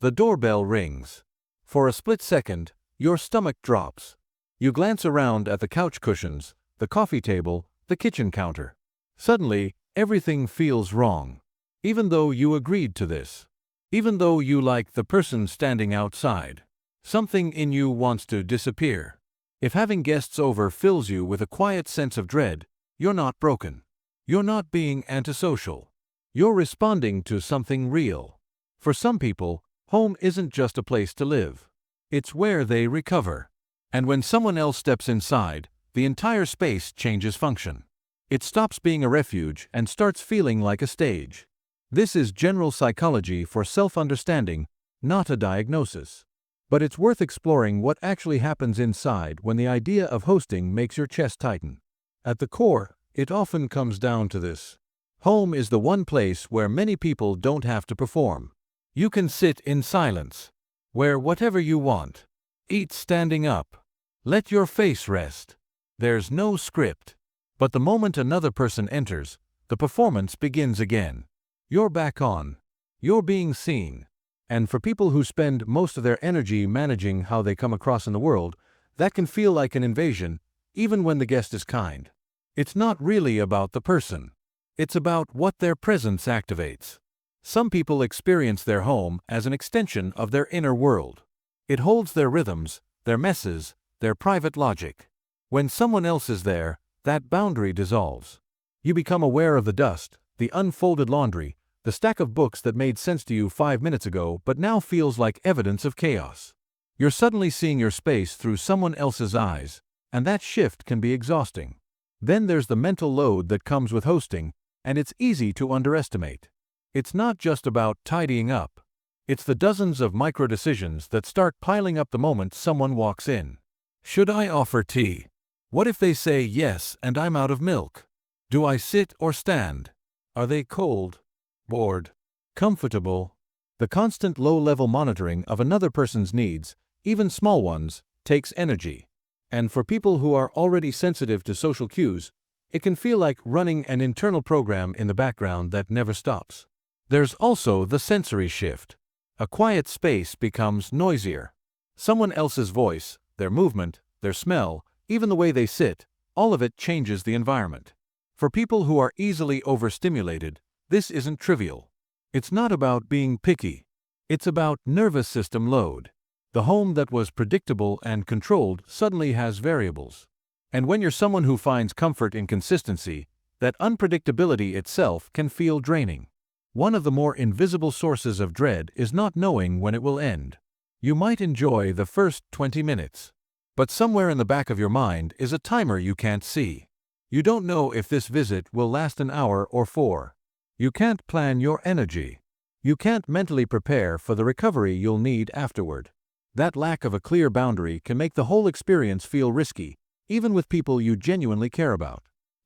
The doorbell rings. For a split second, your stomach drops. You glance around at the couch cushions, the coffee table, the kitchen counter. Suddenly, everything feels wrong. Even though you agreed to this. Even though you like the person standing outside. Something in you wants to disappear. If having guests over fills you with a quiet sense of dread, you're not broken. You're not being antisocial. You're responding to something real. For some people, home isn't just a place to live. It's where they recover. And when someone else steps inside, the entire space changes function. It stops being a refuge and starts feeling like a stage. This is general psychology for self-understanding, not a diagnosis. But it's worth exploring what actually happens inside when the idea of hosting makes your chest tighten. At the core, it often comes down to this. Home is the one place where many people don't have to perform. You can sit in silence. Wear whatever you want. Eat standing up. Let your face rest. There's no script. But the moment another person enters, the performance begins again. You're back on. You're being seen. And for people who spend most of their energy managing how they come across in the world, that can feel like an invasion, even when the guest is kind. It's not really about the person. It's about what their presence activates. Some people experience their home as an extension of their inner world. It holds their rhythms, their messes, their private logic. When someone else is there, that boundary dissolves. You become aware of the dust, the unfolded laundry, the stack of books that made sense to you 5 minutes ago but now feels like evidence of chaos. You're suddenly seeing your space through someone else's eyes, and that shift can be exhausting. Then there's the mental load that comes with hosting, and it's easy to underestimate. It's not just about tidying up. It's the dozens of micro-decisions that start piling up the moment someone walks in. Should I offer tea? What if they say yes and I'm out of milk? Do I sit or stand? Are they cold? Bored? Comfortable? The constant low-level monitoring of another person's needs, even small ones, takes energy. And for people who are already sensitive to social cues, it can feel like running an internal program in the background that never stops. There's also the sensory shift. A quiet space becomes noisier. Someone else's voice, their movement, their smell, even the way they sit, all of it changes the environment. For people who are easily overstimulated, this isn't trivial. It's not about being picky. It's about nervous system load. The home that was predictable and controlled suddenly has variables. And when you're someone who finds comfort in consistency, that unpredictability itself can feel draining. One of the more invisible sources of dread is not knowing when it will end. You might enjoy the first 20 minutes. But somewhere in the back of your mind is a timer you can't see. You don't know if this visit will last an hour or 4. You can't plan your energy. You can't mentally prepare for the recovery you'll need afterward. That lack of a clear boundary can make the whole experience feel risky, even with people you genuinely care about.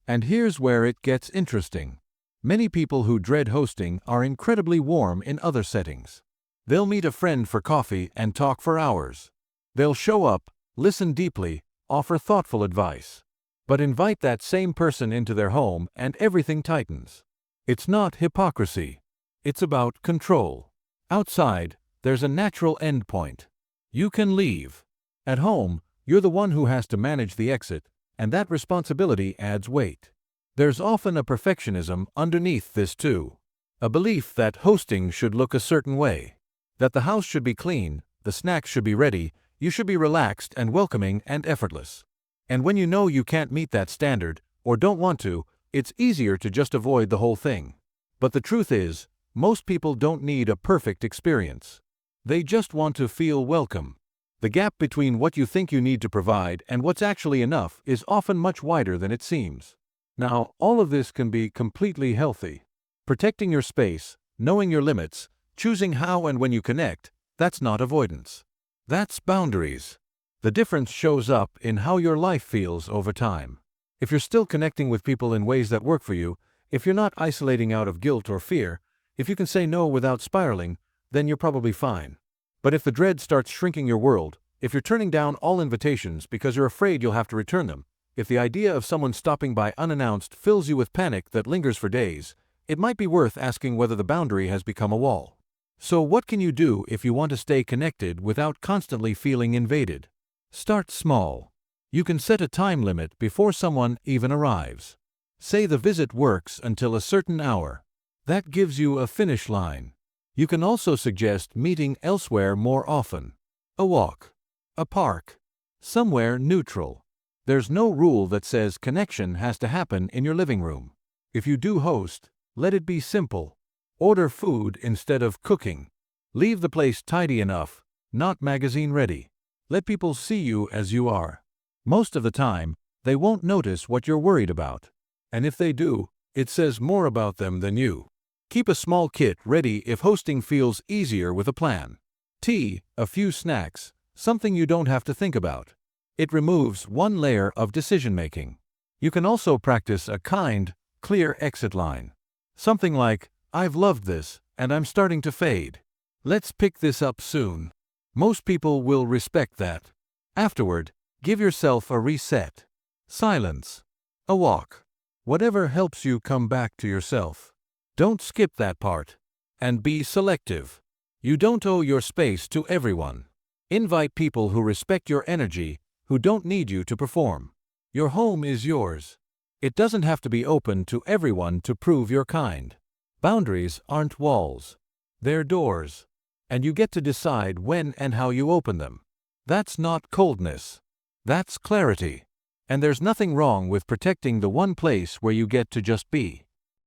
And here's where it gets interesting. Many people who dread hosting are incredibly warm in other settings. They'll meet a friend for coffee and talk for hours. They'll show up, listen deeply, offer thoughtful advice. But invite that same person into their home and everything tightens. It's not hypocrisy. It's about control. Outside, there's a natural endpoint. You can leave. At home, you're the one who has to manage the exit, and that responsibility adds weight. There's often a perfectionism underneath this too. A belief that hosting should look a certain way. That the house should be clean, the snacks should be ready, you should be relaxed and welcoming and effortless. And when you know you can't meet that standard, or don't want to, it's easier to just avoid the whole thing. But the truth is, most people don't need a perfect experience. They just want to feel welcome. The gap between what you think you need to provide and what's actually enough is often much wider than it seems. Now, all of this can be completely healthy. Protecting your space, knowing your limits, choosing how and when you connect, that's not avoidance. That's boundaries. The difference shows up in how your life feels over time. If you're still connecting with people in ways that work for you, if you're not isolating out of guilt or fear, if you can say no without spiraling, then you're probably fine. But if the dread starts shrinking your world, if you're turning down all invitations because you're afraid you'll have to return them, if the idea of someone stopping by unannounced fills you with panic that lingers for days, it might be worth asking whether the boundary has become a wall. So what can you do if you want to stay connected without constantly feeling invaded? Start small. You can set a time limit before someone even arrives. Say the visit works until a certain hour. That gives you a finish line. You can also suggest meeting elsewhere more often. A walk. A park. Somewhere neutral. There's no rule that says connection has to happen in your living room. If you do host, let it be simple. Order food instead of cooking. Leave the place tidy enough, not magazine ready. Let people see you as you are. Most of the time, they won't notice what you're worried about. And if they do, it says more about them than you. Keep a small kit ready if hosting feels easier with a plan. Tea, a few snacks, something you don't have to think about. It removes one layer of decision-making. You can also practice a kind, clear exit line. Something like, "I've loved this, and I'm starting to fade. Let's pick this up soon." Most people will respect that. Afterward, give yourself a reset. Silence. A walk. Whatever helps you come back to yourself. Don't skip that part. And be selective. You don't owe your space to everyone. Invite people who respect your energy, who don't need you to perform. Your home is yours. It doesn't have to be open to everyone to prove you're kind. Boundaries aren't walls. They're doors. And you get to decide when and how you open them. That's not coldness. That's clarity. And there's nothing wrong with protecting the one place where you get to just be.